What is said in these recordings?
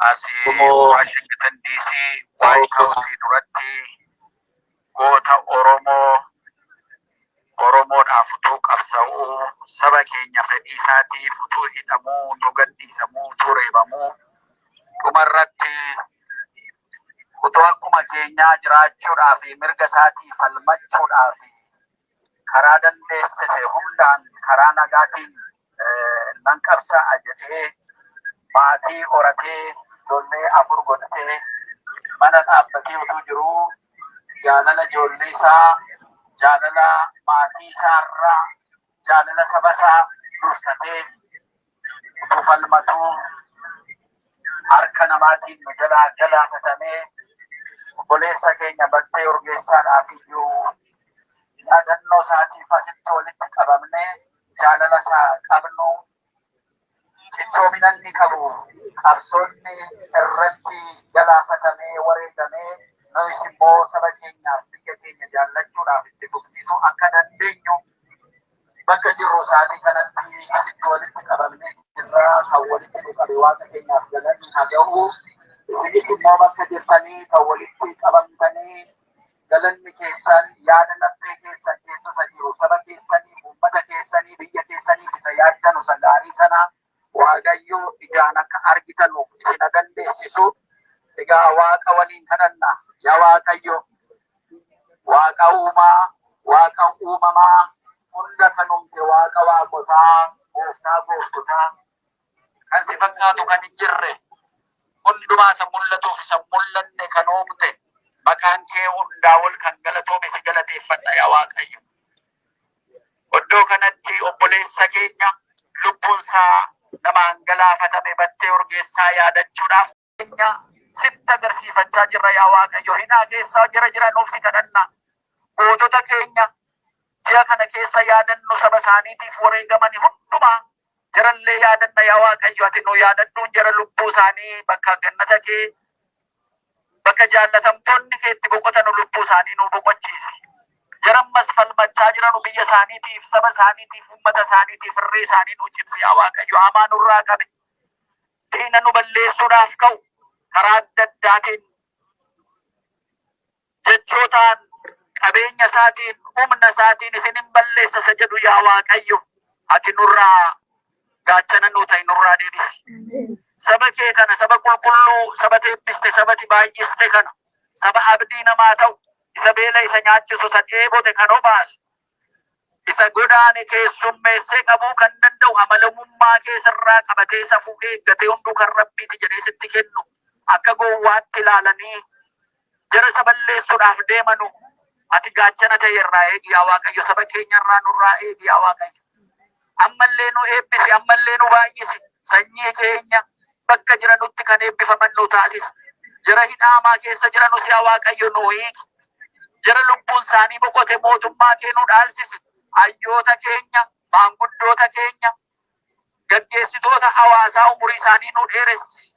asii Washington DC White House duratti goota Oromoodhaaf utuu qabsa'uu saba keenya fedhii isaatiif utuu hidhamuu utuu gadhiisamuu utuu reebamuu dhumarratti utuu akkuma keenyaa jiraachuudhaa fi mirga isaatii falmachuudhaa fi karaa dandeessise hundaan karaa nagaatiin nan qabsa'a jedhee maatii horatee ijoollee 4 godhatee mana dhaabbatee utuu jiruu jaalala ijoollee isaa jaalala maatii isaarraa jaalala saba isaa dursatee utuu falmatuu harka namaatiin nu jalaa galaafatamee obboleessa keenya Battee Urgeessaadhaaf iyyuu yaadannoo isaatiif asitti walitti qabamnee jaalala isaa qabnu cichoomina inni qabu qabsoonni irratti galaafatamee wareegamee nuyis immoo saba keenyaaf biyya keenya jaallachuudhaaf itti fufsiisuu akka dandeenyu bakka jirru isaatii kanatti asitti walitti qabamnee jirra. Kan walitti nu qabe waaqa keenyaaf galanni haa ga'u. Isinis immoo bakka jirtanii kan walitti qabamtanii galanni keessan yaada laphee keessan keessa jiru saba keessanii uummata keessanii biyya keessaniif isa yaaddanu isa gaarii sana Waaqayyo ijaan akka argitanu isin dandeessisu. Egaa Waaqa waliin kadhanna. Yaa Waaqayyo Waaqa uumamaa hunda kan uumte Waaqa waaqotaa gooftaa gooftotaa kan si fakkaatu kan hin jirre hundumaa isa mul'atuuf isa mul'anne kan uumte maqaan kee hundaa ol kan galatoome si galateeffadha yaa Waaqayyo. Iddoo kanatti obboleessa keenya lubbuunsaa namaan galaafatame Battee Urgeessaa yaadachuudhaaf keenya sitti agarsiifachaa jirra yaa Waaqayyo. Hinaa keessaa jira nuuf si kadhanna. Gootota keenya ji'a kana keessa yaadannu saba isaaniitiif wareegaman hundumaa jarallee yaadanna yaa Waaqayyo. Ati nu yaadadhuun jara lubbuu isaanii bakka gannata kee bakka jaallatamtoonni keetti boqotanu lubbuu isaanii nu boqochiisi. Jarammas falmachaa jiranu biyya isaaniitiif saba isaaniitiif uummata isaaniitiif irree isaanii nu cimsi yaa Waaqayyo. Hamaa nurraa qabe diina nu balleessuudhaaf ka'u karaa adda addaatiin jechootaan qabeenya isaatiin humna isaatiin isin hin balleessa isa jedhu yaa Waaqayyo. Ati nurraa gaachana nu ta'i nurraa deebisi. Saba kee kana saba qulqulluu saba teebbiste sabati baay'iste kana saba abdii namaa ta'u isa beela isa nyaachisu isa dheebote kan obaasu isa godaane keessummeessee qabuu kan danda'u amalummaa keessarraa qabatee safuu eeggatee hunduu kan rabbiiti jedhee sitti kennu akka gowwaatti ilaalanii jara isa balleessuudhaaf deemanu ati gaachana ta'e irraa eegi yaa Waaqayyo. Saba keenyarraa nurraa eegi yaa Waaqayyo. Ammallee nu eebbisi ammallee nu baay'isi sanyii keenya bakka jiranutti kan eebbifaman nu taasisi. Jara hidhaamaa keessa jiranus yaa Waaqayyo nu hiiki. Jara lubbuun isaanii boqote mootummaa kee nu dhaalsisi. Hayyoota keenya maanguddoota keenya gaggeessitoota hawaasaa umurii isaanii nu dheeressi.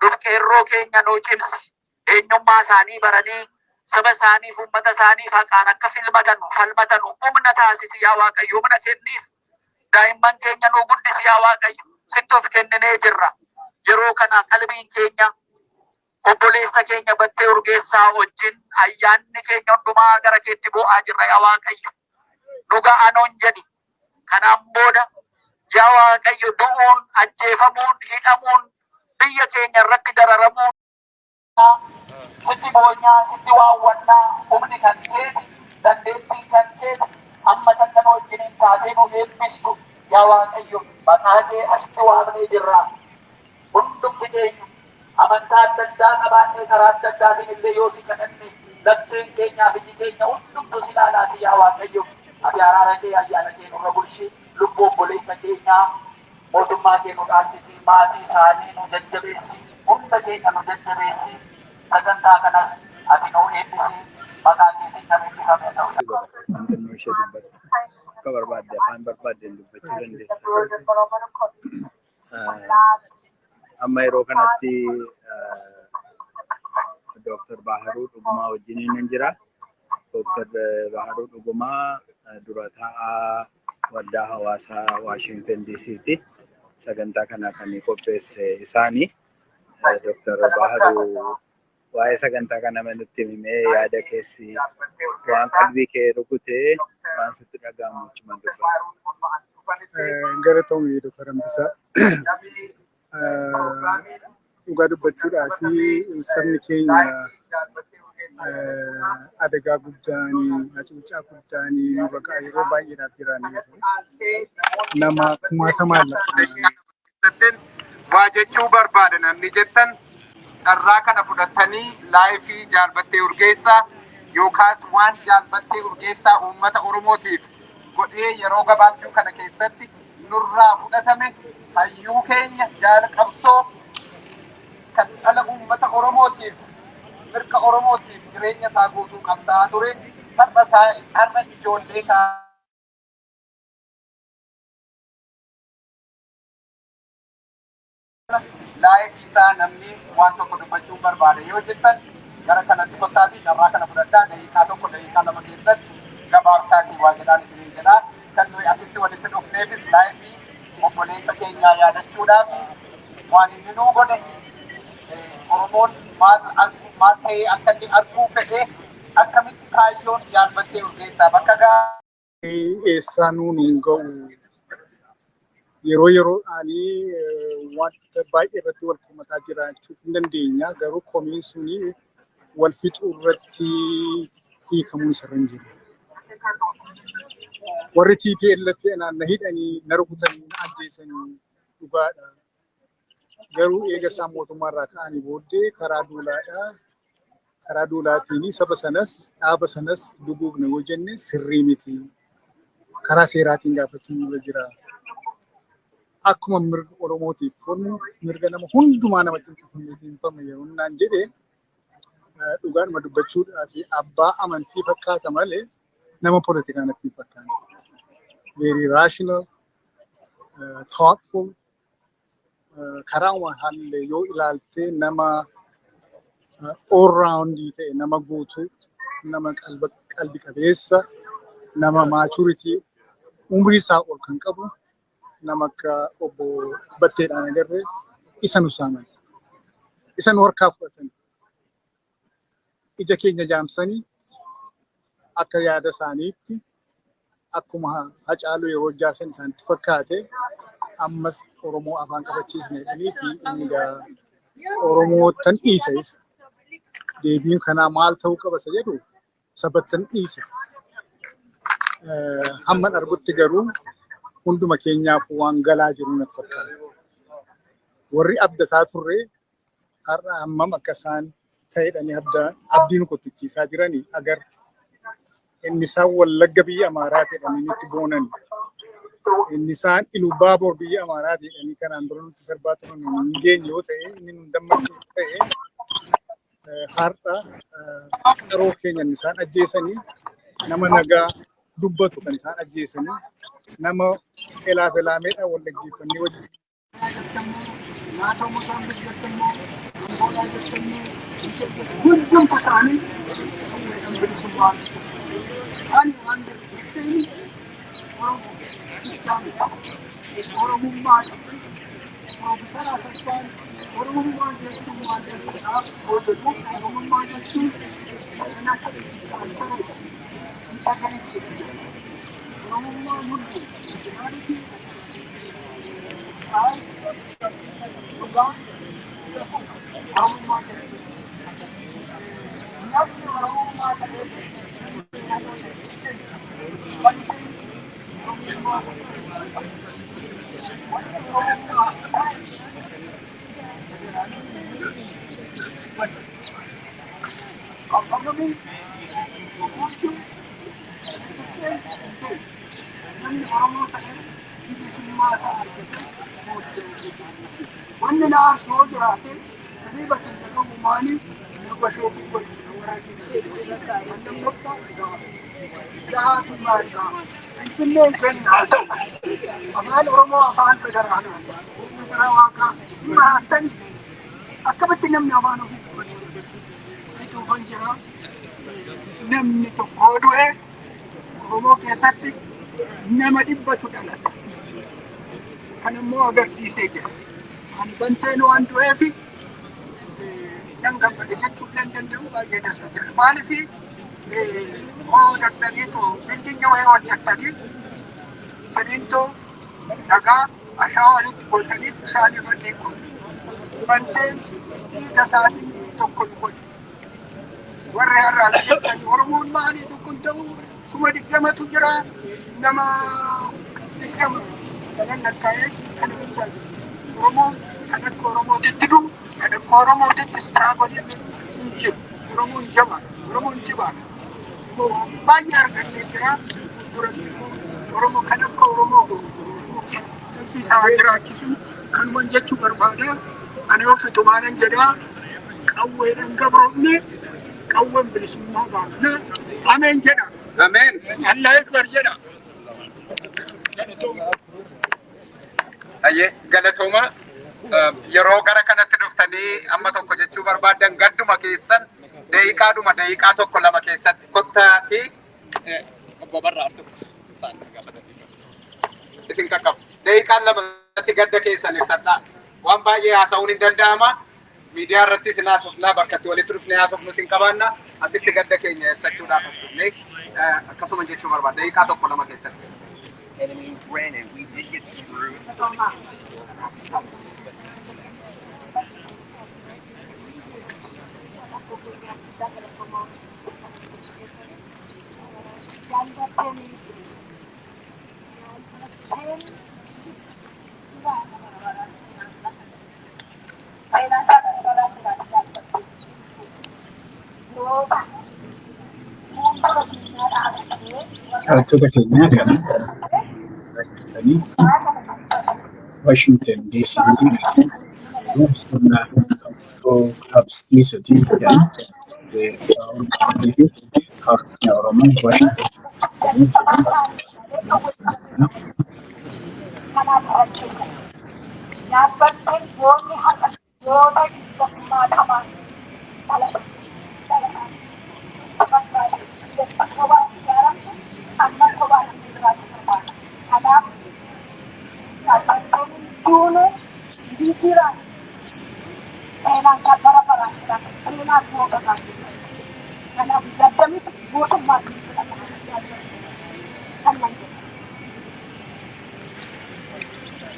Dufqeerroo keenya nu cimsi. Eenyummaa isaanii baranii saba isaaniif uummata isaaniif haqaan akka falmatanu humna taasisi yaa Waaqayyo. Humna kenniif daa'imman keenya nu guddisi yaa Waaqayyo. Sitti of kenninee jirra. Yeroo kana qalbiin keenya obboleessa keenya Battee Urgeessaa wajjin ayyaanni keenya hundumaa gara keetti bu'aa jirra yaa Waaqayyo. Nu ga'anoon jedhi. Kanaan booda yaa Waaqayyo du'uun ajjeefamuun hidhamuun biyya keenya irratti dararamuun sitti boonyaa sitti waawwannaa humni kan keeti dandeettiin kan keeti amma sakkan wajjiniin taatee nu eebbistu yaa Waaqayyo. Maqaa kee asitti waamnee jirra. Hundumti keenya amantaa adda addaa qabaannee karaa adda addaatiin illee yoo si kadhanne lapheen keenyaa fi keenya hundumtu si ilaalaati yaa Waaqayyo. Ati araara kee ayyaana kee nurra bulchi. Lubbuu obboleessa keenyaa mootummaa kee nu dhaalsisi. Maatii isaanii nu jajjabeessi. Hunda keenya nu jajjabeessi. Sagantaa kanas ati nu eebbisi. Maqaa keetiin kan eebbifame ta'u. Naannoo ishee dubbatu akka barbaadde afaan barbaadde dubbachuu dandeessa. Amma yeroo kanatti Dr. Baharuu Dhugumaa wajjiniin nan jira. Dr. Baharuu Dhugumaa dura taa'aa waldaa hawaasaa Washington DC'ti. Sagantaa kana kan qopheesse isaanii. Dr. Baharuu waa'ee sagantaa kana nutti himee yaada keessi waan qalbii kee rukutee waan sitti dhaga'amu jechuun dubbata. Galatoomii Dr. Hambisaa. Dhugaa dubbachuudhaa fi sabni keenya adagaa guddaanii, hacuuccaa guddaanii nu baqaa yeroo baay'eedhaaf jiraanneeru. Nama kumaatamaan lakkaa'aman. Waa jechuu barbaada namni jettan carraa kana fudhatanii laayifii Jaalbattee Urgeessaa yookaas waan Jaalbattee Urgeessaa uummata Oromootiif godhee yeroo gabaabduu kana keessatti nurraa fudhatame hayyuu keenya jaala qabsoo kan dhala uummata Oromootiif mirga Oromootiif jireenya isaa guutuu qabsaa'aa ture har'a ijoollee isaa laayifii isaa namni waan tokko dubbachuu barbaade yoo jettan gara kanatti kottaatii carraa kana fudhadhaa daqiiqaa tokko daqiiqaa lama keessatti gabaabsaatii waa jedhaan isinii jedhaa kan nuyi asitti walitti dhufneefis laayifii obboleessa keenyaa yaadachuudhaaf waan inni nuu godhe Oromoon maal ta'ee akka inni arguu fedhee akkamitti kaayyoon Jaalbattee Urgeessaa bakka eessaa nuun hin ga'u yeroodhaanii wanta baay'ee irratti wal qumataa jiraachuu hin dandeenya. Garuu komiin suni wal fixuu irratti hiikamuun isarra hin jiru. Warri TPLF na hidhanii na rukutanii na ajjeesanii dhugaadha. Garuu eega isaan mootummaa irraa ka'anii booddee karaa duulaatiin saba sanas dhaaba sanas duguugna yoo jenne sirrii miti. Karaa seeraatiin gaafachuun irra jira. Akkuma mirga Oromootiif mirga nama hundumaa namatti hin yeroo naan jedhe dhugaadhuma dubbachuudhaa fi abbaa amantii fakkaata malee nama poolitikaa natti hin fakkaanne. Very rational, thoughtful, karaa haallee yoo ilaalte nama all roundii ta'e nama guutuu, nama qalbi qabeessa, nama maturity umrii isaa ol kan qabu. Nama akka obbo Batteedhaan agarree isa nu saaman. Isa nu harkaa fudhatan. Ija keenya jaamsanii akka yaada isaaniitti akkuma Hacaaluu yeroo jaasan isaanitti fakkaate ammas Oromoo afaan qabachiisne jedhaniiti inni Oromootan dhiisa isa. Deebiin kanaa maal ta'uu qaba isa jedhu sabattan dhiisa. Hamma argutti garuu hunduma keenyaaf waan galaa jiru natti fakkaata. Warri abdataa turre har'a hammam akka isaan ta'edhanii abdii nu kuttichiisaa jiranii agar inni isaan Wallagga biyya Amaaraa jedhanii nutti boonan. Inni isaan Ilubaaboor biyya Amaaraa jedhanii kanaan dura nutti sarbaa turan hin geenye yoo ta'e inni nu dammaqsu ta'e har'a qaroo keenya isaan ajjeesanii nama nagaa dubbatu kan isaan ajjeesanii nama elaameedhaan wal dhaggeeffannee wajjin. Hundumti isaanii Oromummaa Profeesar Asaffaan Oromummaa jechuun waan jedhuudhaaf hojjetu Oromummaa jechuun kan akka Oromummaa hundi dhugaa Oromummaa namni Oromummaa wanni na soo jiraate tarii bakka jedhamu maaliif nama shoofii godhu Finfinneen keenya haa ta'u afaan Oromoo afaan federaalaa gara waaqaa maattan akkamitti namni afaan ofii dubbatu kan jira namni tokko du'e Oromoo keessatti nama 100 dhalate kan immoo agarsiisee jira. Kan banteen waan du'eef nan gammade jechuu nan danda'u baay'ee dasa jira. Maaliif oo dadhabeetu bildingi wayii hojjetanii simintoo dhagaa ashaa walitti gootanii bishaan irra dhiibu. Wanteen dhiiga isaatiin tokko godhu. Warri har'aa jettan Oromoon maalii tokkon ta'u kuma digdamatu jira nama digdama kanan lakkaa'ee kan bilchaatu. Oromoon kan akka Oromootitti dhufu kan akka Oromootitti istiraagolii hin jiru. Oromoon jaba, Oromoon cibaa. Baay'ee argannee jira. Oromoo kan akka Oromoo isaa jiraachisu kanumaan jechuu barbaada. Ani ofitu maalan jedhaa qawweedhaan gabroomne qawween bilisummaa baafna. Ameen jedha. Ameen. Allahu Akbar jedha. Ayyee galatooma yeroo gara kanatti dhuftanii amma tokko jechuu barbaadan gadduma keessan daqiiqaa tokko lama keessatti kottaatii obbo Barraa tokko isaan gaafatanii isin qaqqabu. Daqiiqaan lamatti gadda keessan ibsadhaa. Waan baay'ee haasa'uun hin danda'ama. Miidiyaa irratti isin haasofnaa bakka itti walitti dhufnee haasofnu isin qabaanna. Asitti gadda keenya ibsachuudhaaf as dhufnee akkasuma jechuu barbaada. Daqiiqaa tokko lama keessatti. Enemy ran and we did get screwed. Hattoota keenyaa kana Washington DC sirna qabsiisuutiin fidan hawaasni Oromoo Washington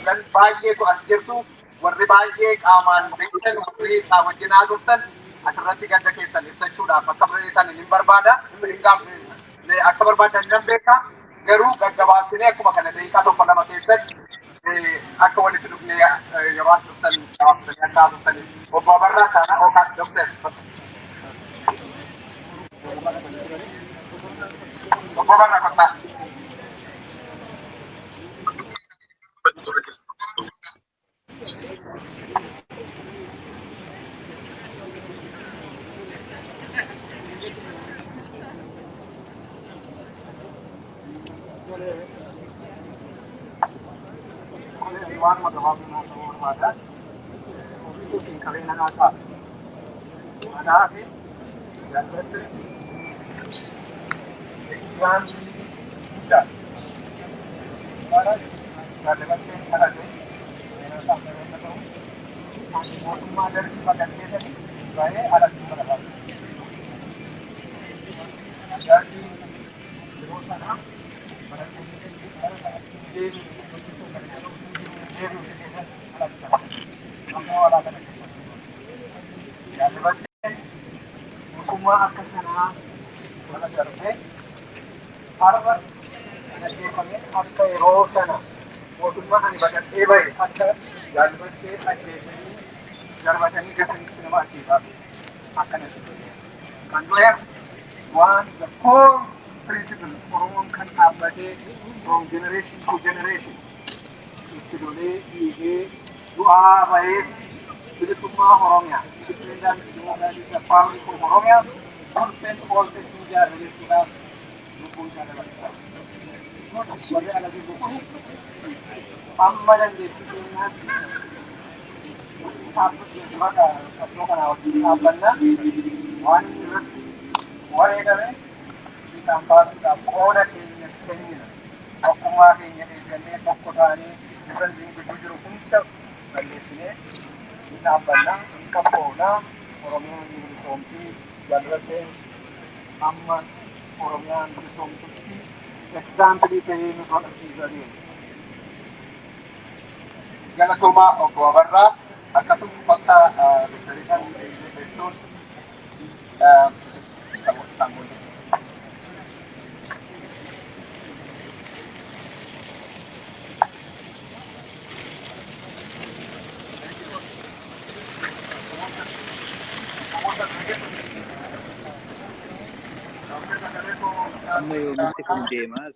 Kan baay'eetu as jirtu warri baay'ee qaamaan beektan warri isaa wajjin haasoftan asirratti gadda keessan ibsachuudhaaf akka bareedan hin barbaada. Akka barbaadan nan beeka. Garuu gaggabaabsinee akkuma kana daqiiqaa tokko lama keessatti akka walitti dhufnee yeroo as dhuftan gabaabsanii akka haasoftan obbo Barraa kana yookaan Dooktar obbo Barraa kottaa. Waan magabaabinaa ta'uu barbaada. Ofiitiin qabeenya haasaa. Manaa fi jaallatee waan guddaa. Jaallateen kadhatee seenaa qabeenya ta'uu mootummaa darbii fakkatteessanii baay'ee alatti barbaada. Jaarsi yeroo sanaa baratanii hukumaa akka sanaa wala darbee har'a ajjeefamee akka yeroo sana mootummaa ani baqadhee bahe akka jaallatee ajjeesanii darbatanii gatanii nama ajjeesaa akkanas kan du'e waan the core principle Oromoon kan dhaabbatee from generation to generation itti lolee dhiigee du'aa bahee bilisummaa Oromiyaa independent democratic republic of Oromiyaa turtees ooltees ni ijaarre jechuudhaaf lubbuu isaa dabalata. Warri alagii kun amma dandeettii keenyaatti maqaa qabsoo kanaa wajjin dhaabbannaa waan inni irratti wareegame isaan baasuudhaaf qooda keenya kennina. Tokkummaa keenya eeggannee tokko taanee differensiin gidduu jiru hunda balleessinee ni dhaabbannaa, ni qabsoomnaa, Oromiyaan bilisoomtii jallatee amma Oromiyaan bilisoomtutti eksaampilii ta'ee nu godhachiisanii. Galatoomaa obbo Abarraa akkasumas bakka ministeeritaan beektuun sangoota. Amma yoomitti kun deemaa?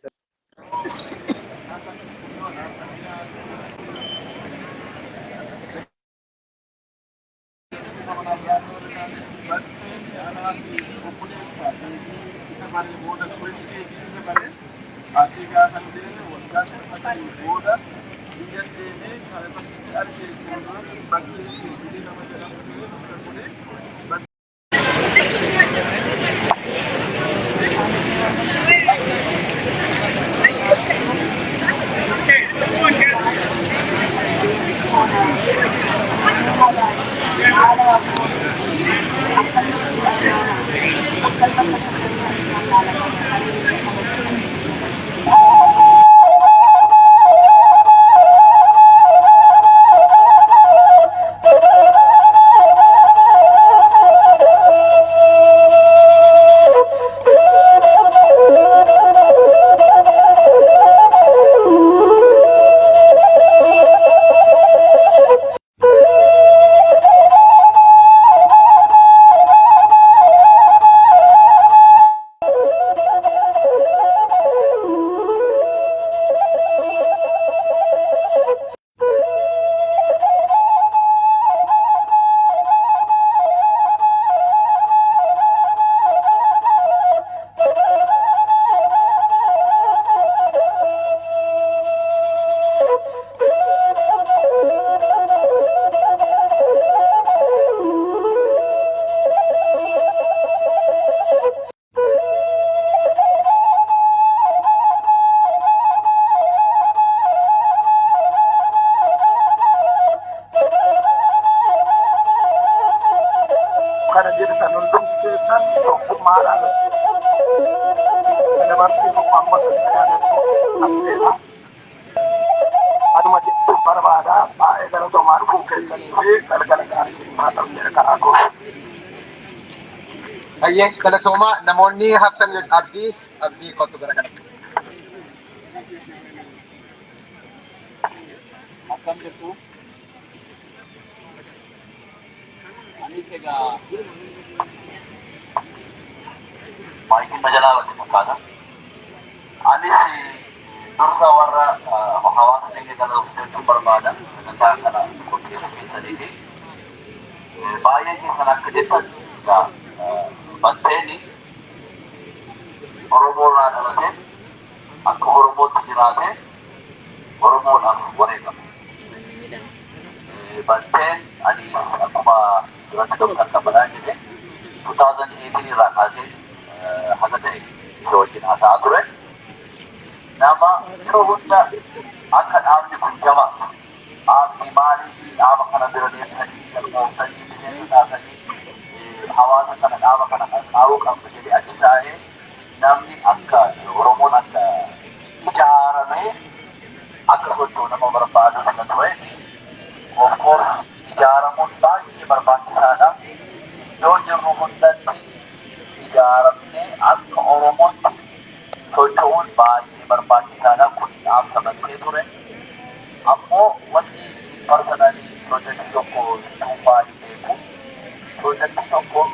Ayyee galatoomaa namoonni haftan abdii kottu gara kana. Akkam jirtu? Anis egaa maayitiin majalaa walitti fakkaata. Anis dursa warra hawaasa keenya kana hojjechuu barbaada. Sagantaa kana qopheessuu keessanii fi baay'ee keessan akka jettan Batteeni Oromoodhaa dhalatee akka Oromootti jiraatee Oromoodhaaf wareegama. Batteen ani akkuma duratti Dr. Kabbadaa jedhe 2018 irraa kaasee haga ta'e isa wajjin haasa'aa ture. Nama yeroo hunda akka dhaabni kun jabaatu dhaabni maaliif dhaaba kana bira deemtanii galmooftanii bineensa taatanii hawaasa kana dhaaba kana qaqqaaruu qabdu jedhee achi taa'ee namni akka Oromoon akka ijaaramee akka socho'u nama barbaadu sana ture. Of course ijaaramuun baay'ee barbaachisaadha. Iddoo jirru hundatti ijaaramnee akka Oromootti socho'uun baay'ee barbaachisaadha. Kun dhaamsa bakkee ture. Ammoo wanti personally projektii tokko dhuunfaa hin beeku. Projektii tokko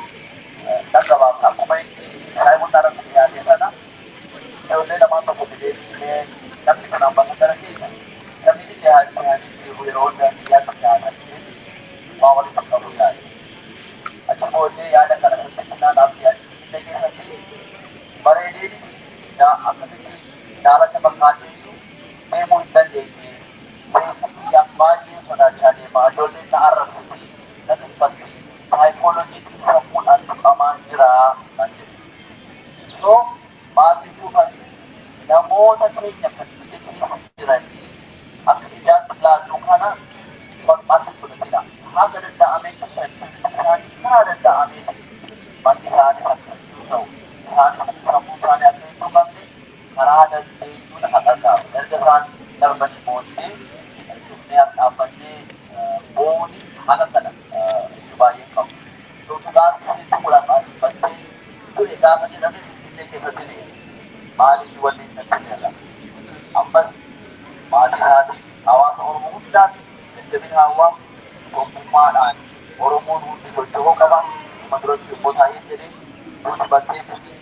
dhagabaaf akkuma Saayimoon Arabsi dhiyaatee sana ijoollee lamaan tokko fideessee namni kun ambaasaadara keenya namni dhiyaatee jiru yeroo hundaa biyyaatti dhiyaatanii waa walitti qabuu yaade. Achi booddee yaada kana sirriitti dhaabbii adii keessatti bareedee akkasitti daalacha fakkaatee deemuu hin dandeenye. Beekumsi baay'ee sodaachaa deema. Ijoolleen na arrabsiti, na dubbatti, saayikooloojiitiin sammuudhaan tuqamaa jira kan jedhu. So maatiin dhufan namoota keenya kan biyya keessa jiranii akka ijaatti ilaallu kana salphaatti fudhatina. Haga danda'amee isaanii karaa darbanii booddee dhufnee dhaabannee boonii haala kana itti baay'ee qabu. Dhugaan kunis mul'ataa battee du'e gaafa jedhame Finfinnee keessatti ta'e maaliif wanni hin dandeenyedha. Ammas maatii isaatii hawaasa Oromoo hundaati jajjabina hawaa tokkummaadhaan Oromoon hundi socho'uu qaba. Dhuma duratti immoo taa'ee jedhee nuti bakkeetti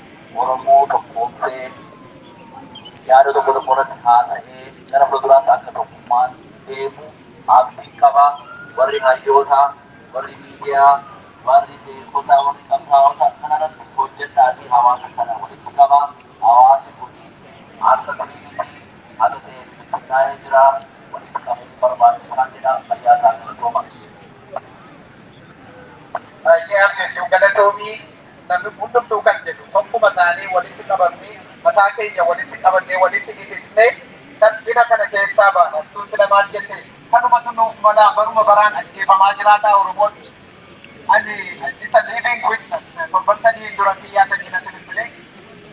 Oromoo tokkoomsee yaada tokko tokko irratti haasa'ee gara fuulduraatti akka tokkummaan deemu abdii qaba. Warri hayyootaa, warri miidiyaa, warri beekotaa, warri qabsaa'otaa kanarratti hojjedhaatii hawaasa kana walitti qaba. Hawaasi kun akka kamiitii akka ta'e taa'ee jira. Walitti qabuun barbaachisaa jedha. Fayyaa isaa galatooma. Galatoomii namni hundumtuu kan jedhu tokkuma taanee walitti qabamnee mataa keenya walitti qabannee walitti hidhifnee salphina kana keessaa baana. Sun sila maal jette kanumatu nuuf malaa baruma baraan ajjeefamaa jiraataa Oromoon. Ani isa living witness torban sadii dura kiyyaa sadii natti bilbilee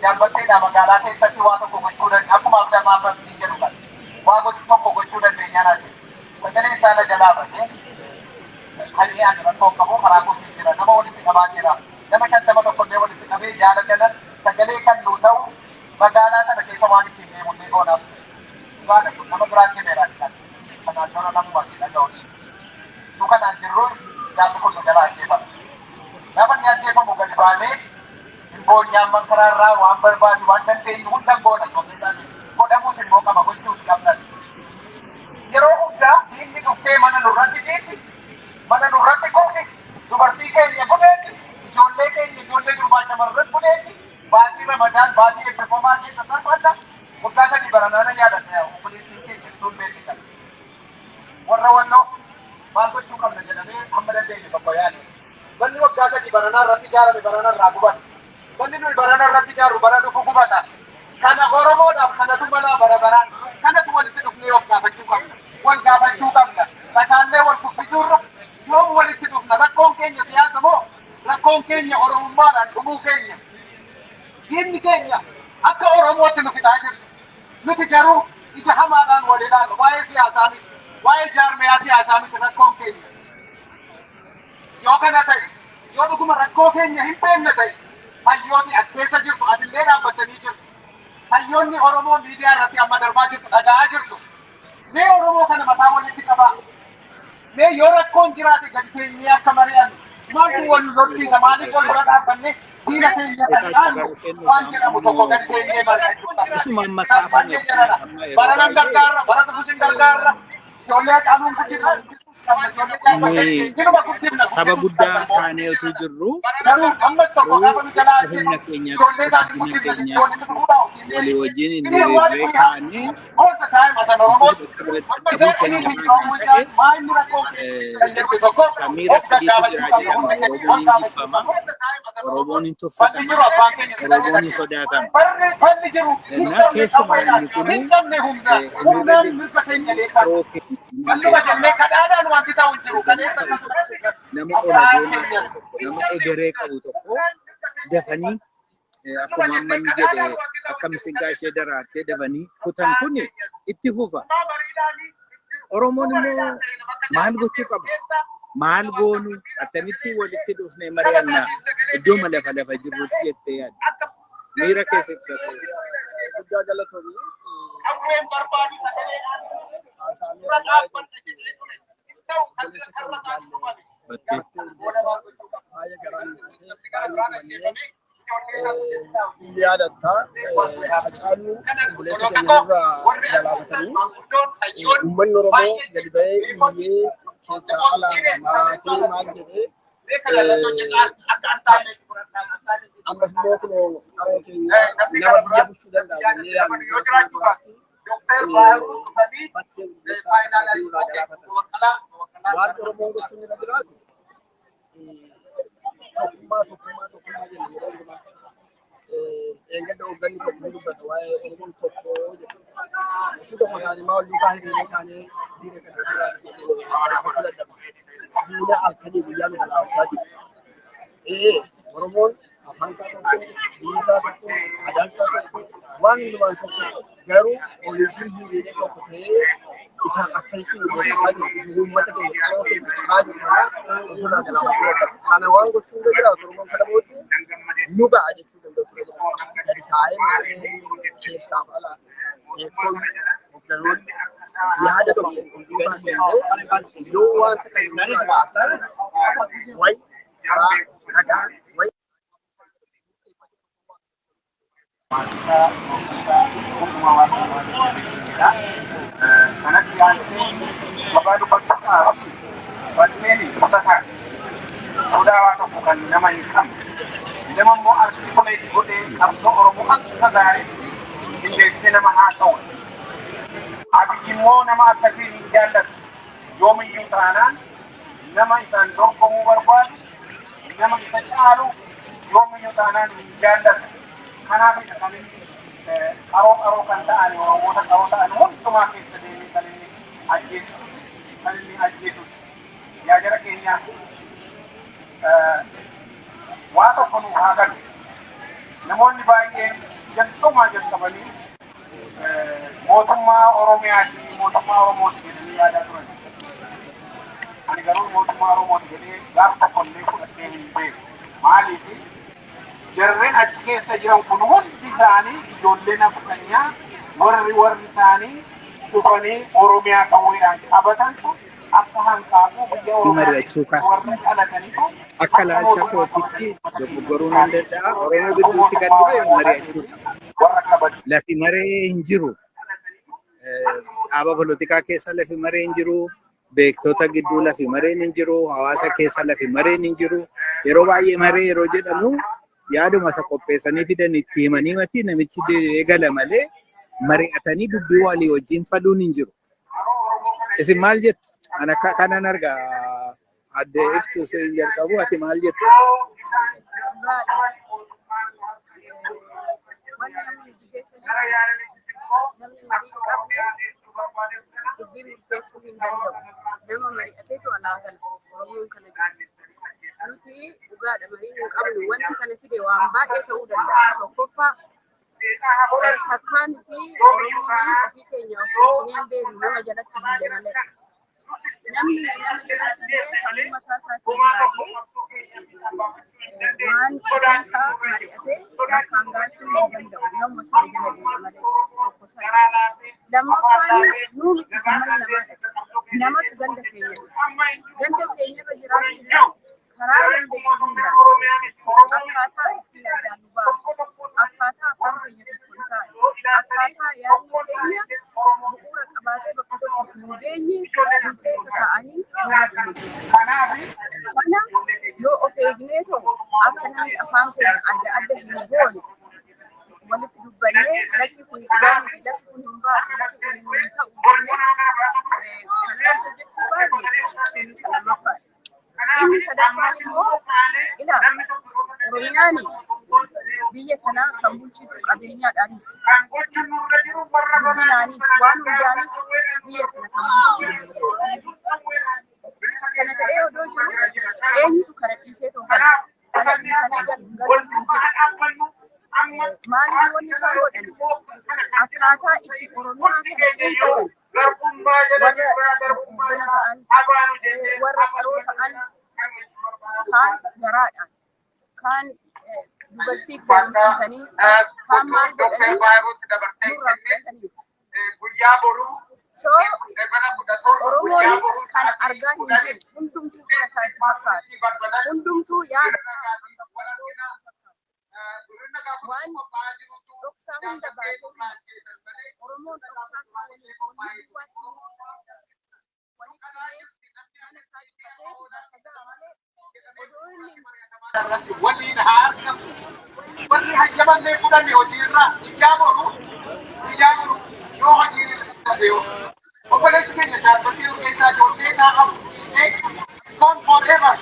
jaambatteedha magaalaa keessatti waa tokko gochuu dandeenya. Akkuma abdamaa barsiin jedhu kan waa tokko gochuu dandeenya naati. Sagalee isaa na jalaa badee hali ani rakkoo qabu karaa gochuu jira. Nama walitti qabaa jira. Nama shantama tokkollee walitti qabee jaalatan sagalee kan nuu ta'u magaalaa sana keessa waan ittiin deemullee goonaaf. Dhugaadha kun nama biraatti meeraati kan kanaan dura namuma si dhaga'uudha. Tu kanaan jirru jaarri kun nu jala ajjeefama. Gaafa inni ajjeefamu gadi baanee boonyaan mankaraarraa waan barbaadu waan dandeenyu hunda goona godhamuus immoo qaba gochuus qabnan. Yeroo hundaa diinni dhuftee mana nurratti dhiitti mana nurratti kuuti dubartii keenya gudeetti ijoollee keenya ijoollee durbaa shamarran gudeetti baatii ramadaan baatii eebbifamaa keessa sarfadha waggaa sadii baranaana yaadadha obboleettiin keenya sun beeksisan. Warra wannoo maal gochuu qabna jedhamee hamma dandeenye tokko yaade. Banni waggaa sadii baranaa irratti ijaarame barana irraa guban. Banni nuyi barana irratti ijaaru bara dhufu gubata. Kana Oromoodhaaf kanatu malaa bara baraan kanatu walitti dhufnee of gaafachuu qabna. Wal gaafachuu qabna. Takaallee wal kuffisuurra yoom walitti dhufna rakkoon keenya siyaasa moo rakkoon keenya Oromummaadhaan dhumuu keenya. Diinni keenya akka Oromootti nu fixaa jirtu. Nuti garuu ija hamaadhaan wal ilaallu waa'ee siyaasaa miti. Waa'ee jaarmiyaa siyaasaa miti rakkoon keenya. Yoo kana ta'e yoo dhuguma rakkoo keenya hin beekne ta'e hayyooti as keessa jirtu asillee dhaabbatanii jirtu. Hayyoonni Oromoo miidiyaa irratti amma darbaa jirtu dhaga'aa jirtu. Mee Oromoo kana mataa walitti qabaa. Mee yoo rakkoon jiraate gadi keenyee akka mari'annu maaltu wal lolchiisa maaliif wal bira dhaabbanne diina keenya kan dhaannu waan jedhamu tokko gadi keenyee mari'annu. Baranan gargaarra bara dhufuusin gargaarra ijoollee caaluun guddina. Saba guddaa taanee utuu jirru humna keenya walii wajjin hin hiriirree kaanee samiira sadiitu jira jedhama. Oromoon hin jibbama, Oromoon hin tuffatama, Oromoon hin sodaatama. Kanaaf keessumaa inni kun qaroo nama ola deemaa nama egeree qabu tokko dafanii akkuma amma inni jedhe akka misingaa ishee daraattee dafanii kutan kun itti fufa. Oromoon immoo maal gochuu qaba? Maal goonu akkamitti walitti dhufnee mari'annaa iddoo lafa jirrutti jettee yaadda? Miira keessa ibsatu. Guddaa galatoomii. Yaadatta Hacaaluu obboleessa keenya irraa galaafatanii uummanni Oromoo gadi ba'ee iyyee keessaa alaa maraatee maal jedhee ammas immoo kunoo qaroo keenya nama biyya bulchuu danda'a jennee yaadnu battee guddeessaa irraa galaafatan. Waan Oromoon gochuun irra jiraatu tokkummaa jenna yeroo hundumaa. Eeggadda hoogganni tokko dubbata waa'ee Oromoon tokko jedhu. Itti tokko taanee maa waliin kaasee deemee kaanee diina kan jiraatu dadhaba. Diina halkanii guyyaa nu dalaawachaa jiru. Oromoon afaan isaa tokko, biyyi isaa tokko, aadaan isaa tokko, waan hundumaan tokko garuu waliin hiriiree tokko ta'ee isaan akka itti beeksisaa jiru uummata keenya qaroo keenya caa jiru kana ofirraa galaafachuu kana waan gochuu irra jiraatu Oromoon kana booddee nu ga'a jechuu danda'u ture gadi taa'ee malee keessaaf ala beektonni hogganoonni yaada tokko gadi ta'ee yoo wanta kan hin gaafatan wayi karaa nagaa wayi kanatti aansee gabaa dubbachuudhaaf baddeen fudhatan sodaa waa tokko kan nama hin qabne nama immoo artikuleetii godhee qabsoo Oromoo akka gaariitti qindeessee nama haa ta'u. Abiyyi immoo nama akkasii hin jaallatu yoomiyyuu taanaan nama isaan dorgomuu barbaadu nama isa caalu yoomiyyuu taanaan hin jaallatu. Kanaaf kan inni qaroo kan ta'an Oromoota qaroo ta'an hundumaa keessa deemee kan inni ajjeesu kan inni ajjeesu yaa jara keenyaa waa tokko nu haa galu namoonni baay'een jalqabumaa jalqabanii mootummaa Oromiyaatii mootummaa Oromooti jedhanii yaadaa turan. Ani garuu mootummaa Oromooti jedhee gaaf tokko illee fudhadhee hin beeku maaliifi jarreen achi keessa jiran kun hundi isaanii ijoollee naftanyaa warri isaanii dhufanii Oromiyaa ta'uudhaan qabatantu akka hanqaaquu biyya Oromiyaa warra dhalataniitu akka laalcha kootitti dogoggoruu nan danda'a. Oromoo gidduutti kan dhufe mari'achuu warra qabatu. Lafi maree hin jiru. Dhaaba polotikaa keessa lafi maree hin jiru. Beektota gidduu lafi mareen hin jiru. Hawaasa keessa lafi mareen hin jiru. Yeroo baay'ee maree yeroo jedhamu yaaduma isa qopheessanii fidan itti himanii mati namichi eegala malee mari'atanii dubbii walii wajjin faluun hin jiru. Isin maal jettu? An akka kanan argaa adde iftu isin jalqabu ati maal jettu? Namni marii qabne dubbii murteessuu hin danda'u. Nama mari'ateetu alaa gala. Oromoon kana jedhu. Nuti dhugaadha marii hin qabnu wanti kana fide waan baay'ee ta'uu danda'a. Tokkoffaa takkaan fi Oromoon ofii keenya of bulchinee beeknu nama jalatti bulle malee. Namni nama jalatti bulle sammuu mataa isaatiin baay'ee waan isaa mari'atee bakkaan gaachuu hin danda'u. Nama sana jala deema malee tokko sana. Lammaffaan nuu miti mana namaa dhaqa. Namatu ganda keenya dhufa. Ganda keenyarra jiraachuudhaan karaa dandeettii akkaataa ittiin addaan nu baasu akkaataa afaan keenya tokko hin taane akkaataa yaadni keenya bu'uura qabaatee bakka tokko hin geenye hin keessa ta'anii sana yoo of eegnee ta'u akka namni afaan keenya adda adda hin goone walitti dubbannee lakki kun dhibaanii fi lakki kun hin baasu lakki kun hin ta'u jennee sana hojjechuu baay'ee sunni salamaffaadha. Inni sadaffaa immoo ila Oromiyaan biyya sanaa kan bulchitu qabeenyaadhaanis guddinaanis waan hundaanis biyya sana kan bulchitu. Kana ta'ee odoo jiru eenyutu kana dhiisee tokko kana dhiisanii galuu hin jiru. Maaliif wanni isaan godhan akkaataa itti Oromiyaa sana keessatti warra qaroo ta'an kaan garaadhaan kaan dubartii gaamsiisanii kaan maal godhanii nurraa fudhatanii. So Oromoon kana argaa hin jiru hundumtuu fira isaatti fakkaata. Hundumtuu yaada waan dhoksaa hunda baasuu Oromoon dhoksaa isaa waliin waliin haa warri hayyamallee fudhanne hojiirra ijaaboru yoo hojii obboleessi keenya dhaabbatee keessaa ijoollee isaa qabsiisee foon forever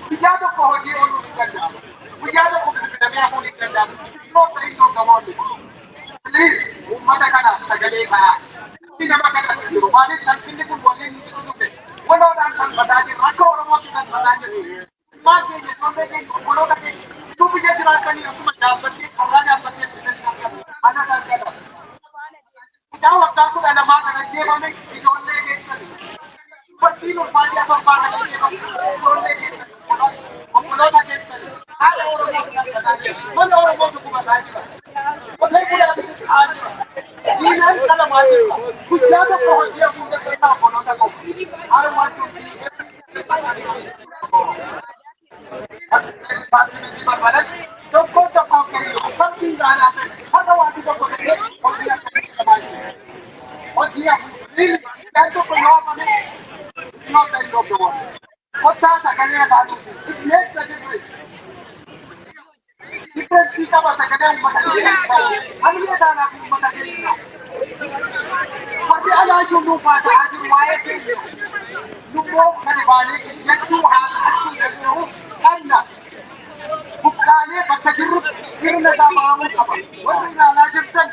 guyyaa tokko hojii ooluu hin danda'amu. Guyyaa tokko bilbilamee hafuun hin danda'amu. Dhimmoota iddoo gamooti. Please uummata kanaaf sagalee kanaa. Inni nama kanatti jiru maaliif salphinni kun waliin hin jiru dhufe. Waloodhaan kan bataa jiru akka Oromootti kan bataa jiru. Maal keenya ijoollee keenya obboloota keenya biyya jiraatanii akkuma dhaabbattee karraa dhaabbattee ana gargaara. Kutaa waggaa 12 kan ajjeefame ijoollee keessatti. Fakkiin ulfaatii asoofaa kan ajjeefame ijoollee keessatti. Obboloota keessatti. Haala Oromoo keessatti. Mana Oromootu gubataa jira. Qotee bulaatiin ta'aa jira. Diinaan qalamaa jira. Guyyaa tokko hojii hafuudha keessaa obboloota qabu. Haala waan tuutii. Tokko tokko kennu fakkiin gaanaa haga wanti tokko ta'ee hojii akkamitti qabaashee hojii hafuudhiin kan tokko yoo hafame not the end of the world. Kottaa sagalee taatuuti it makes a difference. Difference qaba sagalee uummata keessaa hamilee taanaaf uummata keessaa warri alaa ijoollee ta'aa jiru waa'ee keenya lubboo gadi baanee jechuu haala achuu danda'u kanna. Bukaanee bakka jirru hirna isaa bahamuu qaba. Warri ilaalaa jirtan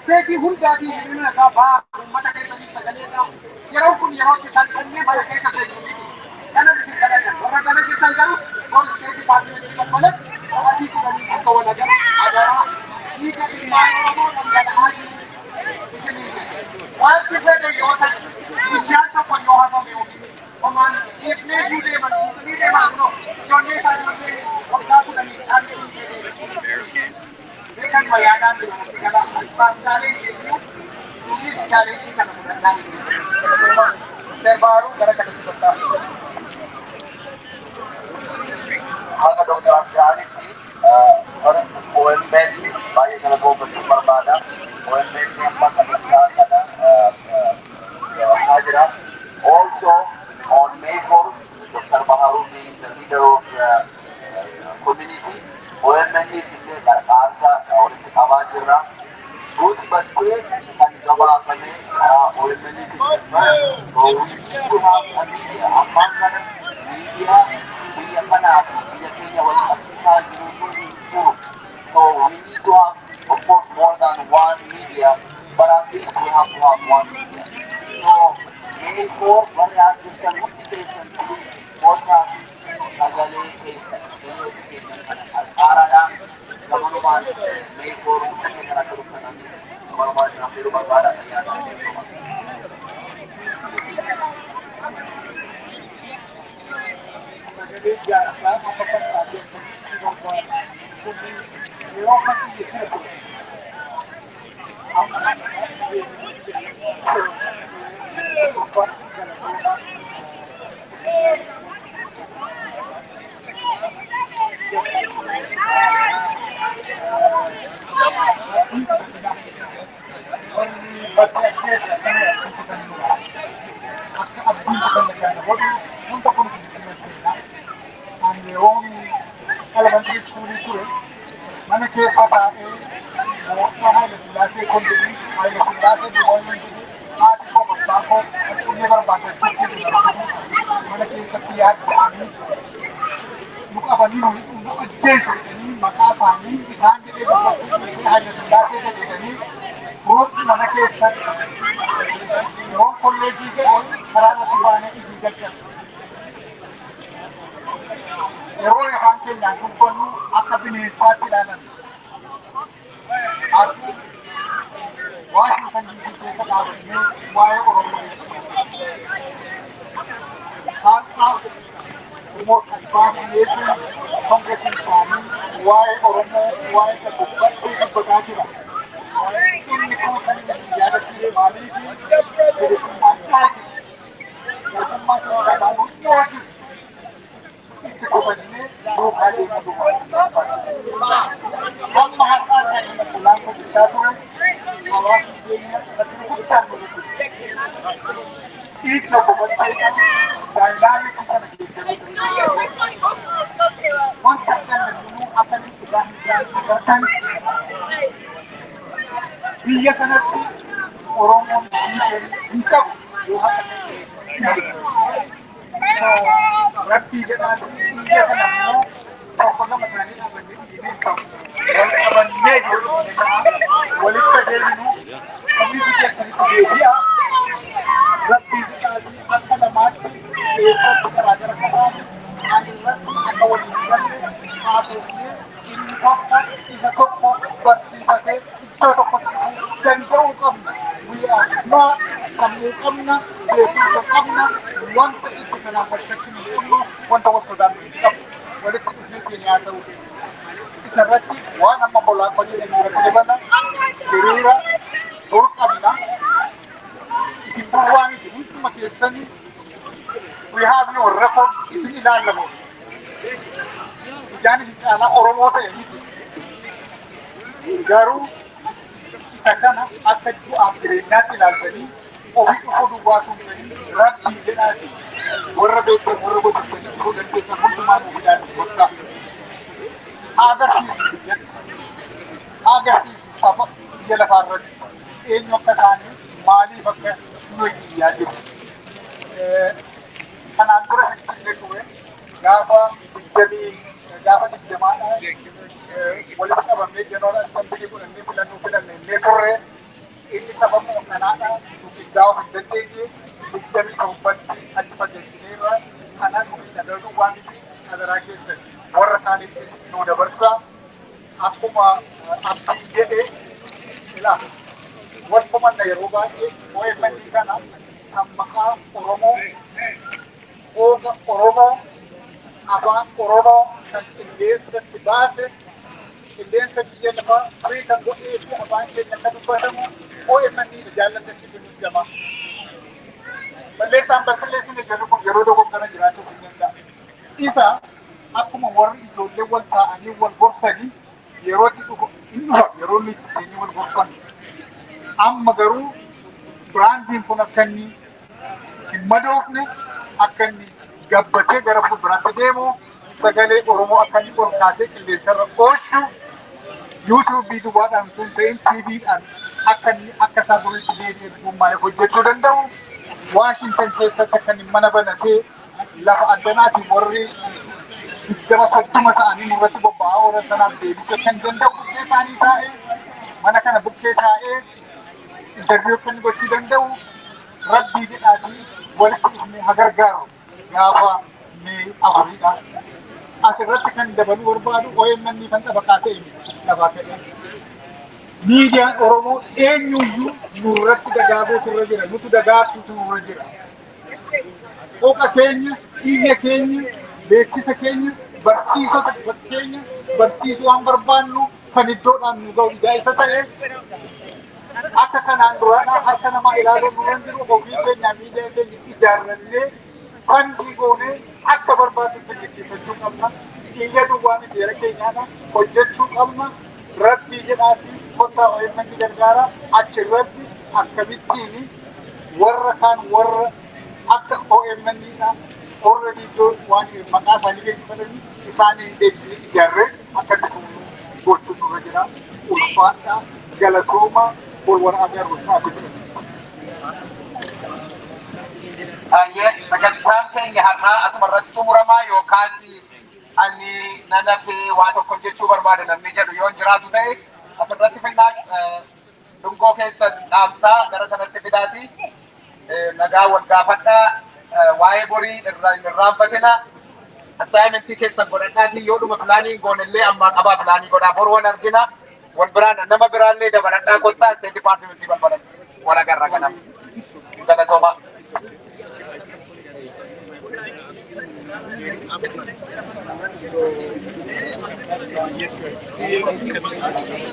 seetii hundaatii hirna isaa bahaa uummata keessanii sagalee isaa yeroo kun yeroo isaan kanneen mana keessa seenanii kana nuti kadhatan. Warra kana jirtan garuu warri seetii paartiiwwan qabbalan adii kudhanii akka walagan adaraa dhiiga ilmaan Oromoo dhangala'aa jiru. Wanti fedhe yoo ta'e guyyaan tokko yoo hafame omaan eegnee deeman ijoollee isaanii waggaa 10 kan mayaadhaan gara alfaansaalee jedhu inni chaalenjii kana fudhannaa darbaaruu gara kanatti bakka haga Dr. Abdiyaanitti OMN baay'ee kana boobachuu barbaada. OMN amma sadarkaa kana jira. Also on May 4th, Dr. Baharun is the leader of the community. OMN is the Karkasa or the Kamajira. Good but good and Gabakane, OMN is the so we need to have a media, a permanent media, media Kanak, media Kenya was exercised. So we need to have, of course, more than one media, but at least we have to have one media. So May 4, one has to communication to podcast Kagale Education Arada, Kamanuman, May 4, Kamanuman, Bada, elementary school itu mana kita tahu bahwa Haile kontinus Haile Selassie development ini ada beberapa ini berbahasa Cina mana kita tiap kami bukan apa ni untuk ajar ini maka kami kisan jadi beberapa Haile Selassie jadi बहुत mana kita orang kolej itu sekarang masih banyak ibadat Eroy hankin yang kumpul akabini fatilanan. Aku Washington DC ke tahun ini wai orang. Kalau umur advance nation Congress ini wai orang wai kebukaan itu berkaitan. Ini bukan jadi kiri balik jadi semacam jadi macam apa lagi. Itu kemudian bukan di Malaysia. Yang mengatakan yang pulang ke kita tu, awak dunia terlibat begitu. Itu kemudian dan lagi kita negeri. Kontakkan dulu akan sudah dilakukan. Dia sangat orang yang singkap, Rapi dengan dia senang apa nama tadi namanya ini kau. Kalau abangnya itu boleh saja ini. Kami juga sering dia. Rapi tadi apa nama itu besok kita raja raja. Anda rapi atau wanita haasofnee inni tokko isa tokko barsiifatee iddoo tokkotti danda'uu qabna. We are smart, sammuu qabna, beekumsa qabna, wanta itti kanaaf walshakkiin hin qabnu, wanta wal sodaannu hin qabnu. Walitti dhufnee keenya haasa'uu isarratti waan amma bolaaqoo jedhamu irratti dabala hiriira dur qabna. Isin duwwaa miti hunduma keessanii we have no record isin ilaalamu. Ijaan isin caalaa Oromoo ta'e miti. Garuu isa kana akka du'aaf jireenyaatti ilaaltanii ofii dhufuu duwwaatu hin ta'in rabbii jedhaati warra beektan warra gochuufanii dhufuu dandeessan hundumaa nuuf ilaalti gosa. Agarsiisu biyyatti agarsiisu saba biyya lafaa irratti eenyu akka taane maaliif akka nuyi iyyaa jiru. Kanaan dura hin ture gaafa digdamaadha walitti qabamee jenoora assambilii godhannee filannoo filanne illee turre inni sababuma kanaadha guddaa of hin dandeenye digdamii torbatti achi fageessineerra kanas miidhagaluu waan miti hadaraa keessan warra isaaniitti nu dabarsaa akkuma abdiin jedhee ilaa walfumanna yeroo baay'ee OMN kana kan maqaa Oromoo hooga Oromoo afaan Oromoo kan qilleensatti baase qilleensa biyya lafaa firii kan godhee fi afaan keenya akka dubbatamu OMN jaallatatti kennu jama. Balleessaan basilleessine jedhu kun yeroo dogoggora jiraachuu hin danda'a. Isa akkuma warri ijoollee wal taa'anii wal gorsanii yeroo itti dhufu hin dhufa yeroo inni itti keenye wal gorsan. Amma garuu biraandiin kun akka inni hin madoofne akka inni gabbatee gara fuulduraatti deemu sagalee Oromoo akka inni ol kaasee qilleensarra oolchu yuutuubii duwwaadhaan sun ta'in tiiviidhaan akka inni akka isaa duriitti deebi'ee gummaa'ee hojjechuu danda'u. Waashintan keessatti akka inni mana banatee lafa addanaatiin warri digdama soddoma ta'anii nurratti bobba'aa oolan sanaaf deebisuu kan danda'u bukkee isaanii taa'ee mana kana bukkee taa'ee interviyuu akka inni gochuu danda'u rabbii jedhaatii walitti dhufnee hagargaaru gaafa mee afuriidha. Asirratti kan dabaluu barbaadu OMN kan xabaqaa ta'e miti lafaa ta'e. Miidiyaan Oromoo eenyuyyuu nurratti dagaaguutu irra jira, nutu dagaagsuutu nurra jira. Qoqa keenya, iyya keenya, beeksisa keenya, barsiisota keenya, barsiisuu waan barbaannu kan iddoodhaan nu ga'u ijaa isa ta'e akka kanaan duraadhaa harka namaa ilaaluun nurra hin jiru ofii keenya miidiyaa keenya ijaarrannee fandii goonee akka barbaadnutti gaggeeffachuu qabna. Iyya duwwaa miti seera keenyaadha hojjechuu qabna. Rabbii jedhaatii kottaa OMN gargaara achirratti akkamittiin warra kaan warra akka OMN'dha already waan maqaa isaanii beeksifatanii isaanii deebisanii ijaarree akka dhufuun gochuu nurra jira. Ulfaadha galatooma bol warra agarru taatu jira. Sagantaan keenya har'aa asumarratti xumuramaa yookaas ani nanafee waa tokko jechuu barbaada namni jedhu yoo jiraatu ta'e asirratti finnaa dhungoo keessan dhaamsaa gara sanatti fidaati nagaa waggaafadhaa waa'ee borii irraanfatina assaayimentii keessan godhadhaatii yoo dhuma pilaanii goonillee ammaa qabaa pilaanii godhaa boru wan argina wal biraan nama biraallee dabaladhaa kottaa isteet dipaartimentii balbalan wal agarra kanam galatooma. So, yet we're still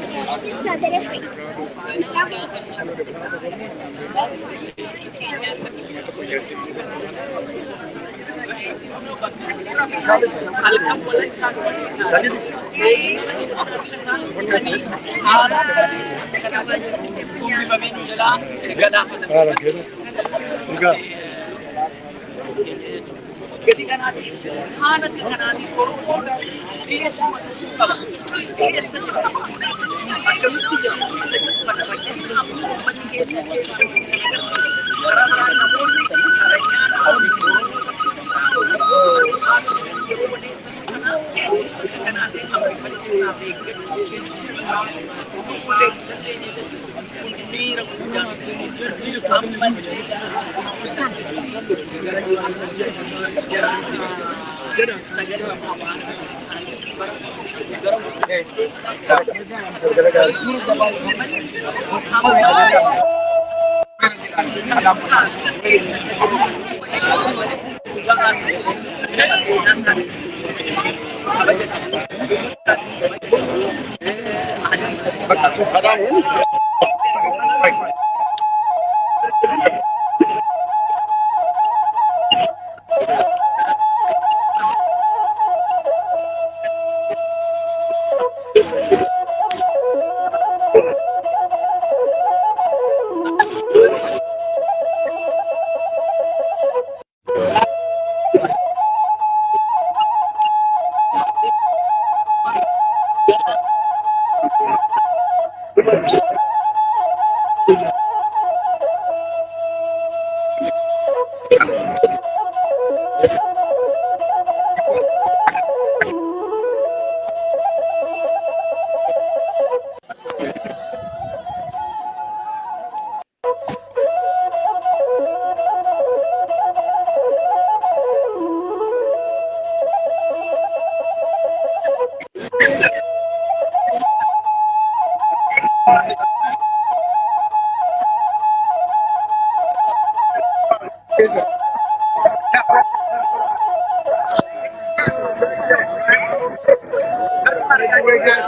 ketika nanti anak dengan nanti korupor dia semua kalau dia semua ada itu jadi saya pada bagian apa karena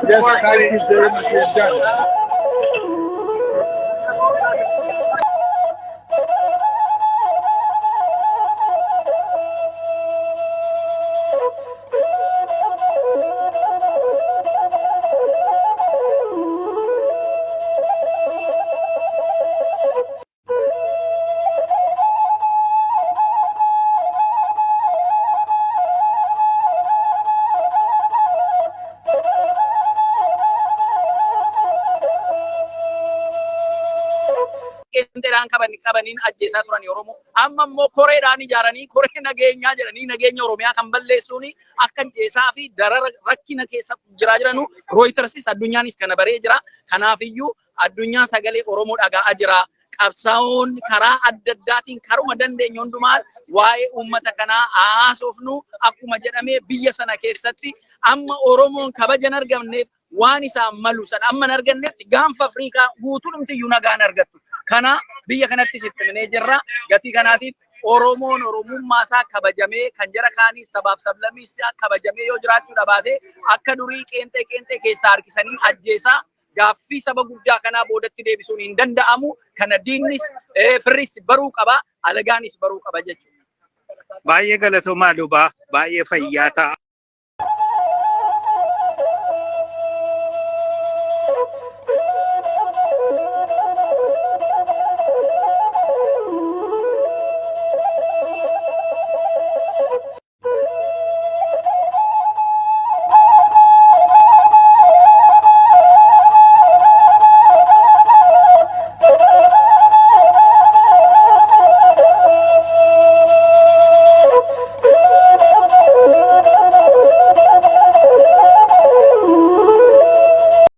Yes, thank you very much. You're done. Qeenxeedhaan qabaniin ajjeesaa turan Oromoo. Amma immoo koreedhaan ijaaranii koree nageenyaa jedhanii nageenya Oromiyaa kan balleessuuni akka ajjeesaa fi darara rakkina keessa jiranu Rooyitersis addunyaanis kana baree jira. Kanaafiyyuu addunyaan sagalee Oromoo dhaga'aa jira. Qabsaa'oon karaa adda addaatiin karuma dandeenyu hundumaan waa'ee uummata kanaa haasofnu akkuma jedhamee biyya sana keessatti amma Oromoon kabajan argamneef waan isaan malu san amma hin argannetti gaanfa Afrikaa guutuudhumtiyyuu nagaan argattu. Kana biyya kanatti sittimnee jirra. Gatii kanaatiif Oromoon Oromummaa isaa kabajamee kan jara kaanii sabaaf sablammii isaa kabajamee yoo jiraachuu dhabaate akka durii qeenxee keessaa harkisanii ajjeesaa gaaffii saba guddaa kanaa boodatti deebisuun hin danda'amu. Kana diinnis firris baruu qaba, alagaanis baruu qaba jechuudha. Baay'ee galatoomaa lubaa, baay'ee fayyaa ta'a.